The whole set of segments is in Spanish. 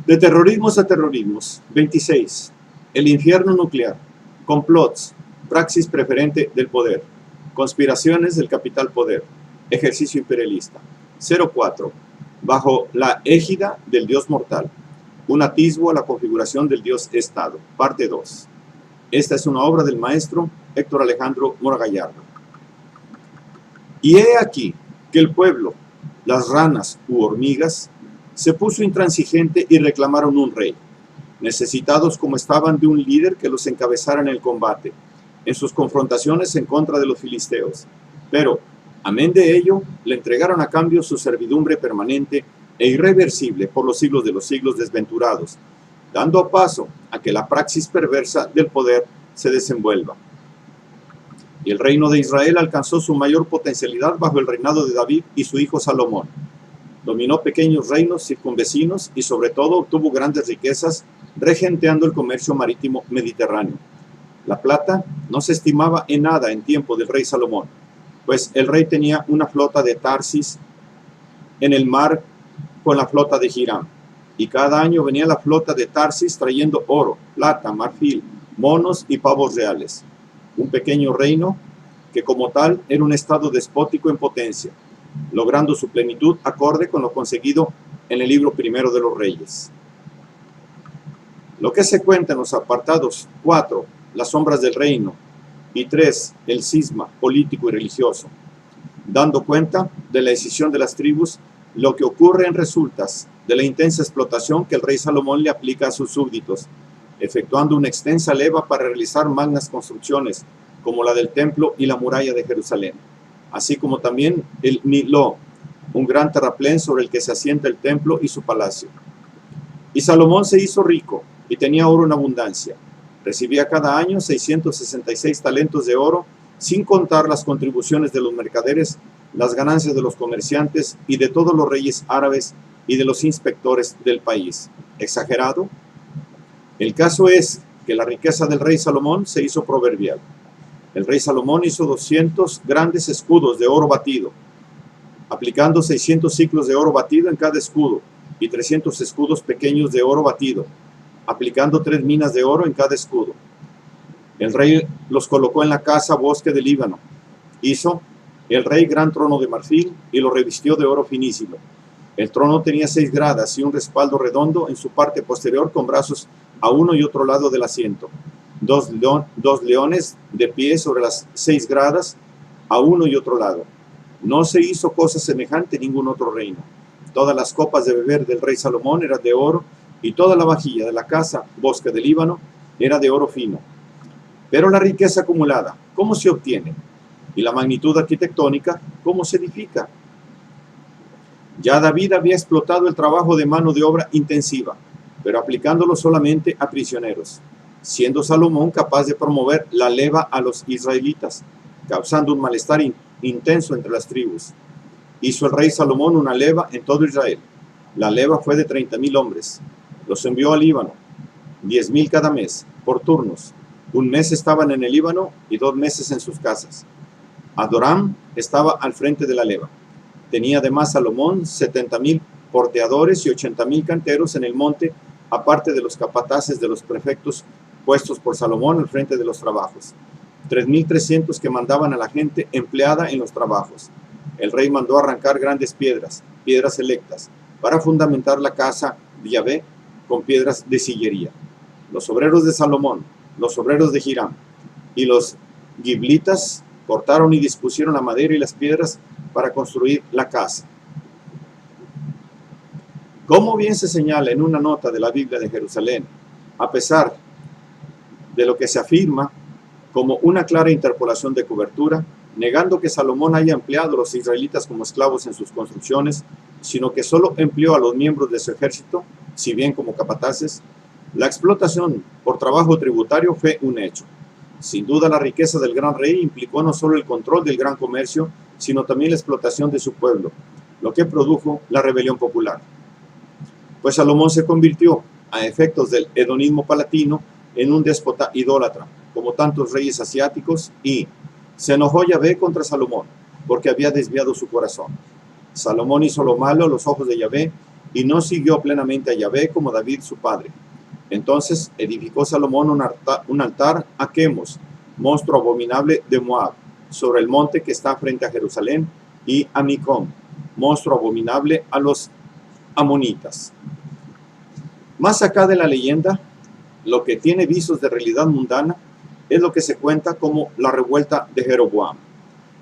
De terrorismos a terrorismos. 26. El infierno nuclear. Complots. Praxis preferente del poder. Conspiraciones del capital poder. Ejercicio imperialista. 04. Bajo la égida del dios mortal. Un atisbo a la configuración del dios Estado. Parte 2. Esta es una obra del maestro Héctor Alejandro Mora Gallardo. Y he aquí que el pueblo, las ranas u hormigas, se puso intransigente y reclamaron un rey, necesitados como estaban de un líder que los encabezara en el combate, en sus confrontaciones en contra de los filisteos. Pero, amén de ello, le entregaron a cambio su servidumbre permanente e irreversible por los siglos de los siglos desventurados, dando paso a que la praxis perversa del poder se desenvuelva. Y el reino de Israel alcanzó su mayor potencialidad bajo el reinado de David y su hijo Salomón. Dominó pequeños reinos circunvecinos y sobre todo obtuvo grandes riquezas regenteando el comercio marítimo mediterráneo. La plata no se estimaba en nada en tiempo del rey Salomón, pues el rey tenía una flota de Tarsis en el mar con la flota de Hiram, y cada año venía la flota de Tarsis trayendo oro, plata, marfil, monos y pavos reales. Un pequeño reino que como tal era un estado despótico en potencia, logrando su plenitud acorde con lo conseguido en el libro primero de los Reyes. Lo que se cuenta en los apartados 4, las sombras del reino, y 3, el cisma político y religioso, dando cuenta de la decisión de las tribus, lo que ocurre en resultas de la intensa explotación que el rey Salomón le aplica a sus súbditos, efectuando una extensa leva para realizar magnas construcciones, como la del templo y la muralla de Jerusalén, así como también el Miló, un gran terraplén sobre el que se asienta el templo y su palacio. Y Salomón se hizo rico y tenía oro en abundancia. Recibía cada año 666 talentos de oro, sin contar las contribuciones de los mercaderes, las ganancias de los comerciantes y de todos los reyes árabes y de los inspectores del país. ¿Exagerado? El caso es que la riqueza del rey Salomón se hizo proverbial. El rey Salomón hizo 200 grandes escudos de oro batido, aplicando 600 ciclos de oro batido en cada escudo y 300 escudos pequeños de oro batido, aplicando 3 minas de oro en cada escudo. El rey los colocó en la casa bosque del Líbano. Hizo el rey gran trono de marfil y lo revistió de oro finísimo. El trono tenía 6 gradas y un respaldo redondo en su parte posterior con brazos a uno y otro lado del asiento. Dos leones de pie sobre las 6 gradas a uno y otro lado. No se hizo cosa semejante en ningún otro reino. Todas las copas de beber del rey Salomón eran de oro y toda la vajilla de la casa bosque del Líbano era de oro fino. Pero la riqueza acumulada, ¿cómo se obtiene? Y la magnitud arquitectónica, ¿cómo se edifica? Ya David había explotado el trabajo de mano de obra intensiva, pero aplicándolo solamente a prisioneros, siendo Salomón capaz de promover la leva a los israelitas, causando un malestar intenso entre las tribus. Hizo el rey Salomón una leva en todo Israel. La leva fue de 30,000 hombres. Los envió al Líbano, 10,000 cada mes, por turnos. Un mes estaban en el Líbano y 2 meses en sus casas. Adoram estaba al frente de la leva. Tenía además Salomón 70,000 porteadores y 80,000 canteros en el monte, aparte de los capataces de los prefectos puestos por Salomón al frente de los trabajos. 3,300 que mandaban a la gente empleada en los trabajos. El rey mandó arrancar grandes piedras, piedras selectas, para fundamentar la casa de Yahvé con piedras de sillería. Los obreros de Salomón, los obreros de Hiram y los giblitas cortaron y dispusieron la madera y las piedras para construir la casa. Como bien se señala en una nota de la Biblia de Jerusalén, a pesar de lo que se afirma como una clara interpolación de cobertura, negando que Salomón haya empleado a los israelitas como esclavos en sus construcciones, sino que solo empleó a los miembros de su ejército, si bien como capataces, la explotación por trabajo tributario fue un hecho. Sin duda la riqueza del gran rey implicó no solo el control del gran comercio, sino también la explotación de su pueblo, lo que produjo la rebelión popular. Pues Salomón se convirtió, a efectos del hedonismo palatino, en un déspota idólatra, como tantos reyes asiáticos, y se enojó Yahvé contra Salomón, porque había desviado su corazón. Salomón hizo lo malo a los ojos de Yahvé, y no siguió plenamente a Yahvé como David su padre. Entonces edificó Salomón un altar a Quemos, monstruo abominable de Moab, sobre el monte que está frente a Jerusalén, y a Micón, monstruo abominable a los amonitas. Más acá de la leyenda, lo que tiene visos de realidad mundana es lo que se cuenta como la revuelta de Jeroboam.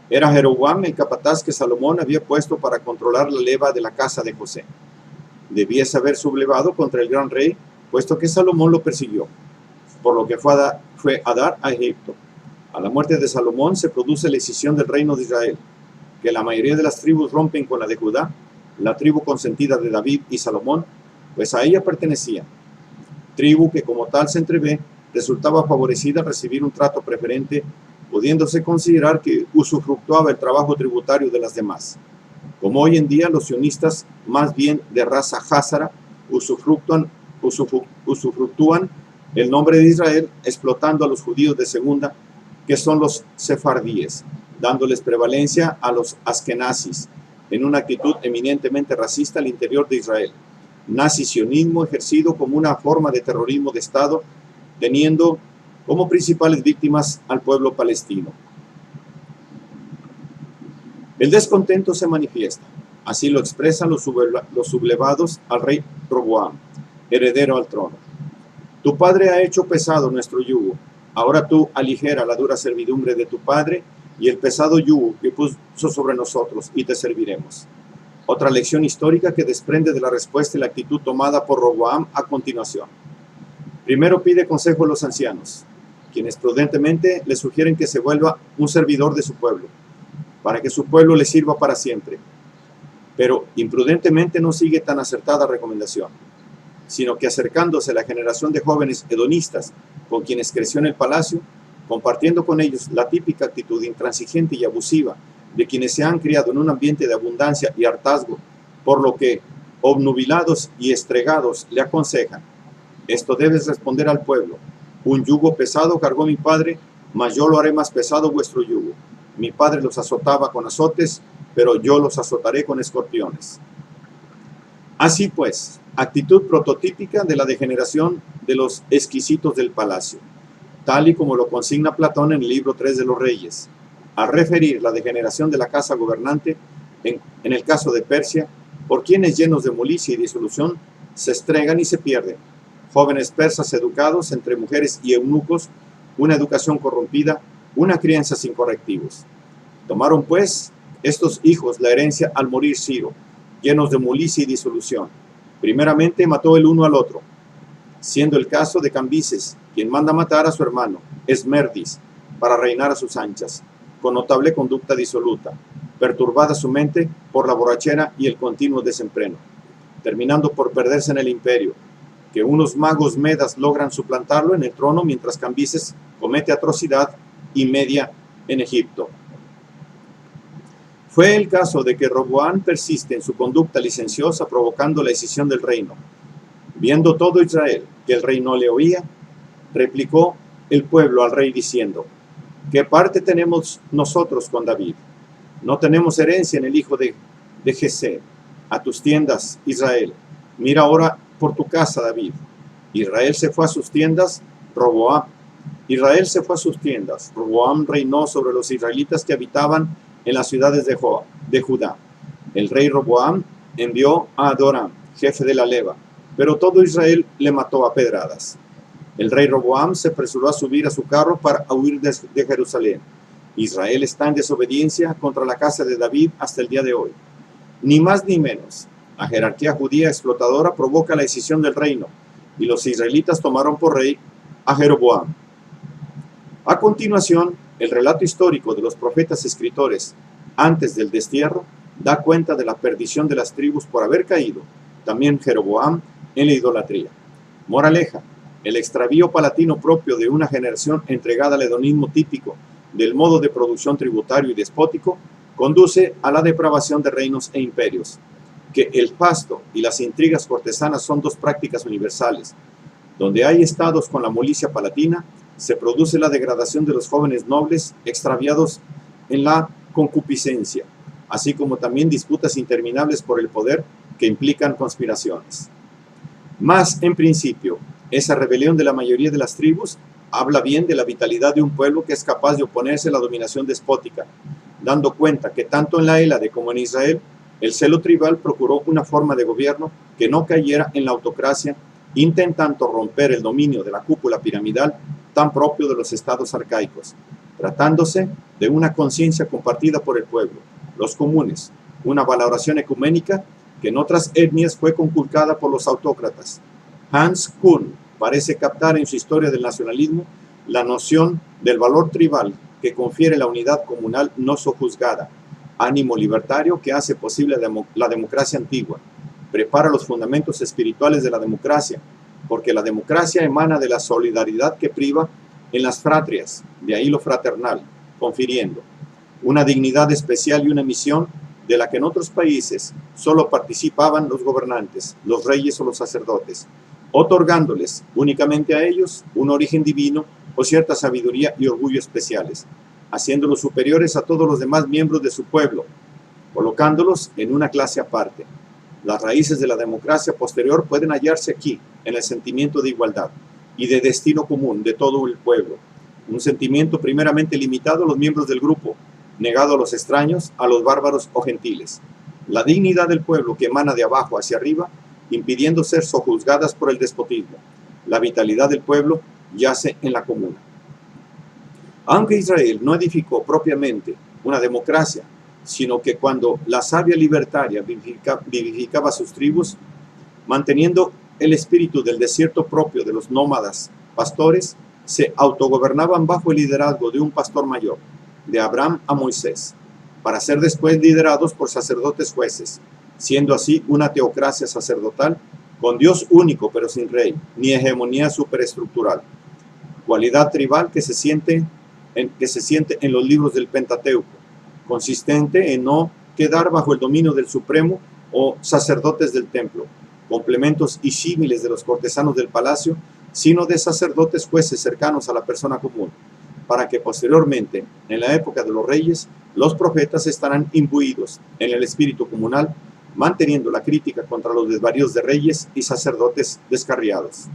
Era Jeroboam el capataz que Salomón había puesto para controlar la leva de la casa de José. Debiese haber sublevado contra el gran rey, puesto que Salomón lo persiguió, por lo que fue a dar a Egipto. A la muerte de Salomón se produce la escisión del reino de Israel, que la mayoría de las tribus rompen con la de Judá, la tribu consentida de David y Salomón, pues a ella pertenecía. Tribu que como tal se entrevé, resultaba favorecida al recibir un trato preferente, pudiéndose considerar que usufructuaba el trabajo tributario de las demás. Como hoy en día los sionistas, más bien de raza házara, usufructúan el nombre de Israel, explotando a los judíos de segunda, que son los sefardíes, dándoles prevalencia a los askenazis, en una actitud eminentemente racista al interior de Israel. Nazi-sionismo ejercido como una forma de terrorismo de Estado, teniendo como principales víctimas al pueblo palestino. El descontento se manifiesta, así lo expresan los sublevados al rey Roboam, heredero al trono. Tu padre ha hecho pesado nuestro yugo, ahora tú aligera la dura servidumbre de tu padre y el pesado yugo que puso sobre nosotros, y te serviremos. Otra lección histórica que desprende de la respuesta y la actitud tomada por Roboam a continuación. Primero pide consejo a los ancianos, quienes prudentemente le sugieren que se vuelva un servidor de su pueblo, para que su pueblo le sirva para siempre. Pero imprudentemente no sigue tan acertada recomendación, sino que acercándose a la generación de jóvenes hedonistas con quienes creció en el palacio, compartiendo con ellos la típica actitud intransigente y abusiva de quienes se han criado en un ambiente de abundancia y hartazgo, por lo que, obnubilados y estregados, le aconsejan: esto debes responder al pueblo. Un yugo pesado cargó mi padre, mas yo lo haré más pesado vuestro yugo. Mi padre los azotaba con azotes, pero yo los azotaré con escorpiones. Así pues, actitud prototípica de la degeneración de los exquisitos del palacio, tal y como lo consigna Platón en el libro 3 de los Reyes, al referir la degeneración de la casa gobernante, en el caso de Persia, por quienes llenos de molicie y disolución se estregan y se pierden, jóvenes persas educados entre mujeres y eunucos, una educación corrompida, una crianza sin correctivos. Tomaron pues estos hijos la herencia al morir Ciro, llenos de molicie y disolución. Primeramente mató el uno al otro, siendo el caso de Cambises, quien manda matar a su hermano, Esmerdis, para reinar a sus anchas, con notable conducta disoluta, perturbada su mente por la borrachera y el continuo desenfreno, terminando por perderse en el imperio, que unos magos medas logran suplantarlo en el trono mientras Cambises comete atrocidad y media en Egipto. Fue el caso de que Roboam persiste en su conducta licenciosa, provocando la escisión del reino. Viendo todo Israel que el rey no le oía, replicó el pueblo al rey diciendo: ¿qué parte tenemos nosotros con David? No tenemos herencia en el hijo de Jesé. A tus tiendas, Israel. Mira ahora por tu casa, David. Israel se fue a sus tiendas, Roboam reinó sobre los israelitas que habitaban en las ciudades de Judá. El rey Roboam envió a Adoram, jefe de la leva, pero todo Israel le mató a pedradas. El rey Roboam se apresuró a subir a su carro para huir de Jerusalén. Israel está en desobediencia contra la casa de David hasta el día de hoy. Ni más ni menos, la jerarquía judía explotadora provoca la escisión del reino, y los israelitas tomaron por rey a Jeroboam. A continuación, el relato histórico de los profetas escritores antes del destierro da cuenta de la perdición de las tribus por haber caído, también Jeroboam, en la idolatría. Moraleja: el extravío palatino propio de una generación entregada al hedonismo típico del modo de producción tributario y despótico conduce a la depravación de reinos e imperios. Que el fasto y las intrigas cortesanas son dos prácticas universales. Donde hay estados con la molicia palatina, se produce la degradación de los jóvenes nobles extraviados en la concupiscencia, así como también disputas interminables por el poder que implican conspiraciones. Mas, en principio, esa rebelión de la mayoría de las tribus habla bien de la vitalidad de un pueblo que es capaz de oponerse a la dominación despótica, dando cuenta que tanto en la Hélade como en Israel, el celo tribal procuró una forma de gobierno que no cayera en la autocracia, intentando romper el dominio de la cúpula piramidal tan propio de los estados arcaicos, tratándose de una conciencia compartida por el pueblo, los comunes, una valoración ecuménica que en otras etnias fue conculcada por los autócratas. Hans Kuhn parece captar en su historia del nacionalismo la noción del valor tribal que confiere la unidad comunal no sojuzgada, ánimo libertario que hace posible la democracia antigua, prepara los fundamentos espirituales de la democracia, porque la democracia emana de la solidaridad que priva en las fratrias, de ahí lo fraternal, confiriendo una dignidad especial y una misión de la que en otros países solo participaban los gobernantes, los reyes o los sacerdotes, otorgándoles únicamente a ellos un origen divino o cierta sabiduría y orgullo especiales, haciéndolos superiores a todos los demás miembros de su pueblo, colocándolos en una clase aparte. Las raíces de la democracia posterior pueden hallarse aquí, en el sentimiento de igualdad y de destino común de todo el pueblo, un sentimiento primeramente limitado a los miembros del grupo, negado a los extraños, a los bárbaros o gentiles. La dignidad del pueblo que emana de abajo hacia arriba, impidiendo ser sojuzgadas por el despotismo. La vitalidad del pueblo yace en la comuna. Aunque Israel no edificó propiamente una democracia, sino que cuando la savia libertaria vivificaba sus tribus, manteniendo el espíritu del desierto propio de los nómadas pastores, se autogobernaban bajo el liderazgo de un pastor mayor, de Abraham a Moisés, para ser después liderados por sacerdotes jueces, siendo así una teocracia sacerdotal con Dios único pero sin rey, ni hegemonía superestructural, cualidad tribal que se siente en los libros del Pentateuco, consistente en no quedar bajo el dominio del Supremo o sacerdotes del templo, complementos y símiles de los cortesanos del palacio, sino de sacerdotes jueces cercanos a la persona común, para que posteriormente, en la época de los reyes, los profetas estarán imbuidos en el espíritu comunal, manteniendo la crítica contra los desvaríos de reyes y sacerdotes descarriados.